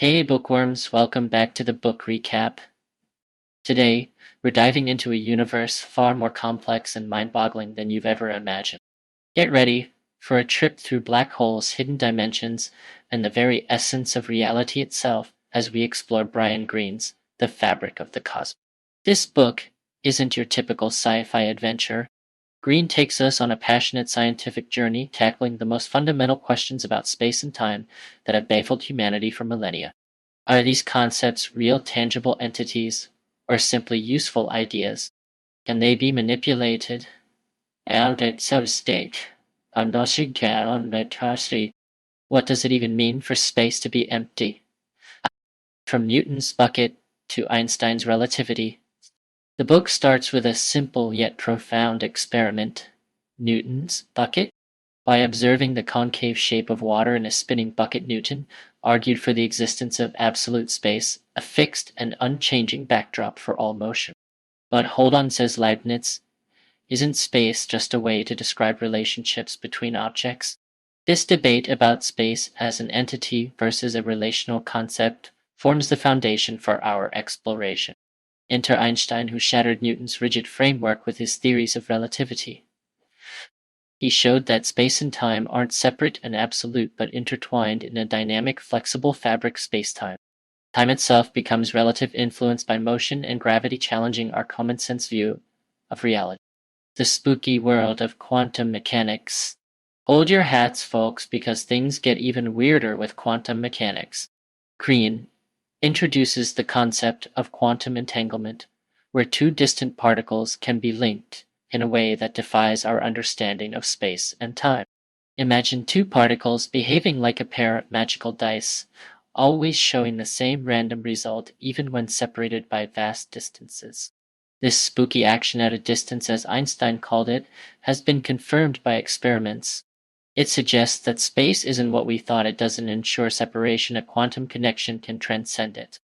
Hey bookworms, welcome back to the book recap. Today, we're diving into a universe far more complex and mind-boggling than you've ever imagined. Get ready for a trip through black holes, hidden dimensions, and the very essence of reality itself as we explore Brian Greene's The Fabric of the Cosmos. This book isn't your typical sci-fi adventure. Greene takes us on a passionate scientific journey tackling the most fundamental questions about space and time that have baffled humanity for millennia. Are these concepts real tangible entities or simply useful ideas? Can they be manipulated? And at some stage, I'm not on the trusty. What does it even mean for space to be empty? From Newton's bucket to Einstein's relativity, the book starts with a simple yet profound experiment. Newton's bucket. By observing the concave shape of water in a spinning bucket, Newton argued for the existence of absolute space, a fixed and unchanging backdrop for all motion. But hold on, says Leibniz, isn't space just a way to describe relationships between objects? This debate about space as an entity versus a relational concept forms the foundation for our exploration. Enter Einstein, who shattered Newton's rigid framework with his theories of relativity. He showed that space and time aren't separate and absolute but intertwined in a dynamic, flexible fabric spacetime. Time itself becomes relative, influenced by motion and gravity, challenging our common sense view of reality. The spooky world of quantum mechanics. Hold your hats, folks, because things get even weirder with quantum mechanics. Greene introduces the concept of quantum entanglement, where two distant particles can be linked in a way that defies our understanding of space and time. Imagine two particles behaving like a pair of magical dice, always showing the same random result even when separated by vast distances. This spooky action at a distance, as Einstein called it, has been confirmed by experiments. It suggests that space isn't what we thought. It doesn't ensure separation. A quantum connection can transcend it.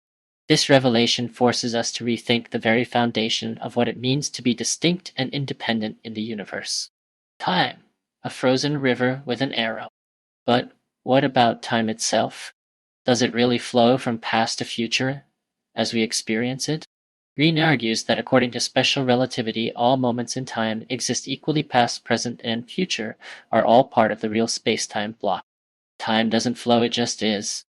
This revelation forces us to rethink the very foundation of what it means to be distinct and independent in the universe. Time, a frozen river with an arrow. But what about time itself? Does it really flow from past to future as we experience it? Greene argues that according to special relativity, all moments in time exist equally. Past, present, and future are all part of the real space-time block. Time doesn't flow, it just is.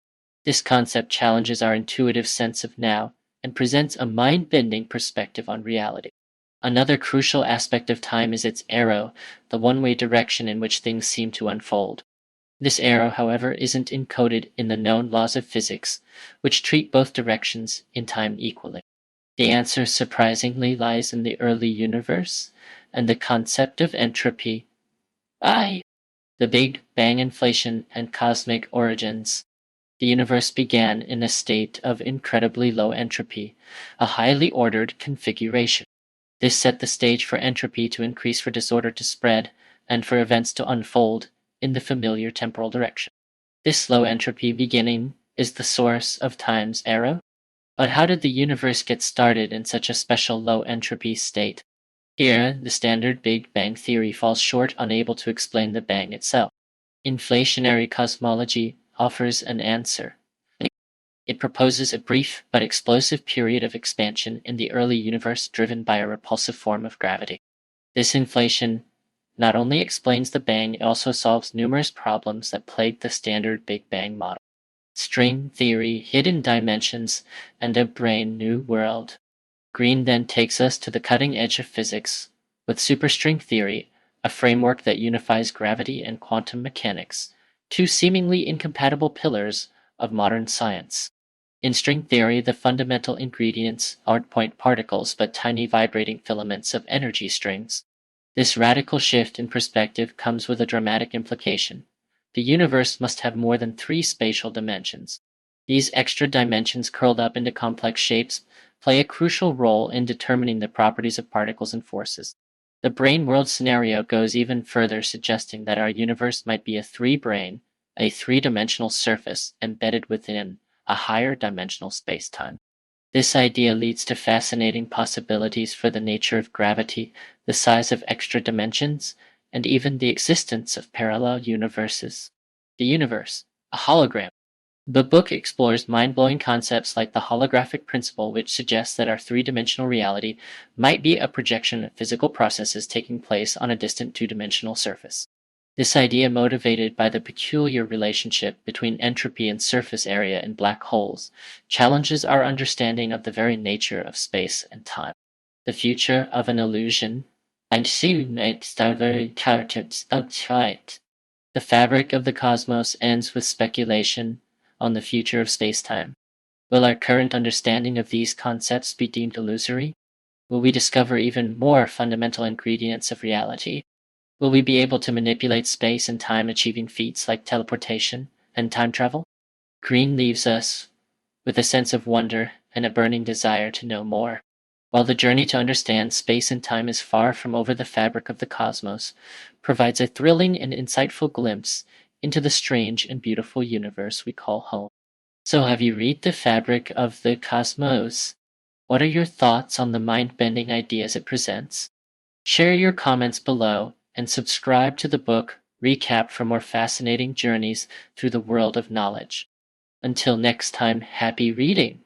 This concept challenges our intuitive sense of now and presents a mind-bending perspective on reality. Another crucial aspect of time is its arrow, the one-way direction in which things seem to unfold. This arrow, however, isn't encoded in the known laws of physics, which treat both directions in time equally. The answer, surprisingly, lies in the early universe and the concept of entropy. The Big Bang, inflation, and cosmic origins. The universe began in a state of incredibly low entropy, a highly ordered configuration. This set the stage for entropy to increase, for disorder to spread, and for events to unfold in the familiar temporal direction. This low entropy beginning is the source of time's arrow. But how did the universe get started in such a special low entropy state? Here, the standard Big Bang theory falls short, unable to explain the bang itself. Inflationary cosmology offers an answer. It proposes a brief but explosive period of expansion in the early universe driven by a repulsive form of gravity. This inflation not only explains the bang, it also solves numerous problems that plagued the standard Big Bang model. String theory, hidden dimensions, and a brand new world. Greene then takes us to the cutting edge of physics with superstring theory, a framework that unifies gravity and quantum mechanics, two seemingly incompatible pillars of modern science. In string theory, the fundamental ingredients aren't point particles but tiny vibrating filaments of energy strings. This radical shift in perspective comes with a dramatic implication. The universe must have more than three spatial dimensions. These extra dimensions, curled up into complex shapes, play a crucial role in determining the properties of particles and forces. The brain world scenario goes even further, suggesting that our universe might be a three-brain, a three-dimensional surface embedded within a higher dimensional space-time. This idea leads to fascinating possibilities for the nature of gravity, the size of extra dimensions, and even the existence of parallel universes. The universe, a hologram. The book explores mind-blowing concepts like the holographic principle, which suggests that our three-dimensional reality might be a projection of physical processes taking place on a distant two-dimensional surface. This idea, motivated by the peculiar relationship between entropy and surface area in black holes, challenges our understanding of the very nature of space and time. The future of an illusion. The fabric of the cosmos ends with speculation on the future of spacetime. Will our current understanding of these concepts be deemed illusory? Will we discover even more fundamental ingredients of reality? Will we be able to manipulate space and time, achieving feats like teleportation and time travel? Greene leaves us with a sense of wonder and a burning desire to know more. While the journey to understand space and time is far from over, the fabric of the cosmos provides a thrilling and insightful glimpse into the strange and beautiful universe we call home. So, have you read The Fabric of the Cosmos? What are your thoughts on the mind-bending ideas it presents? Share your comments below and subscribe to the book recap for more fascinating journeys through the world of knowledge. Until next time, happy reading!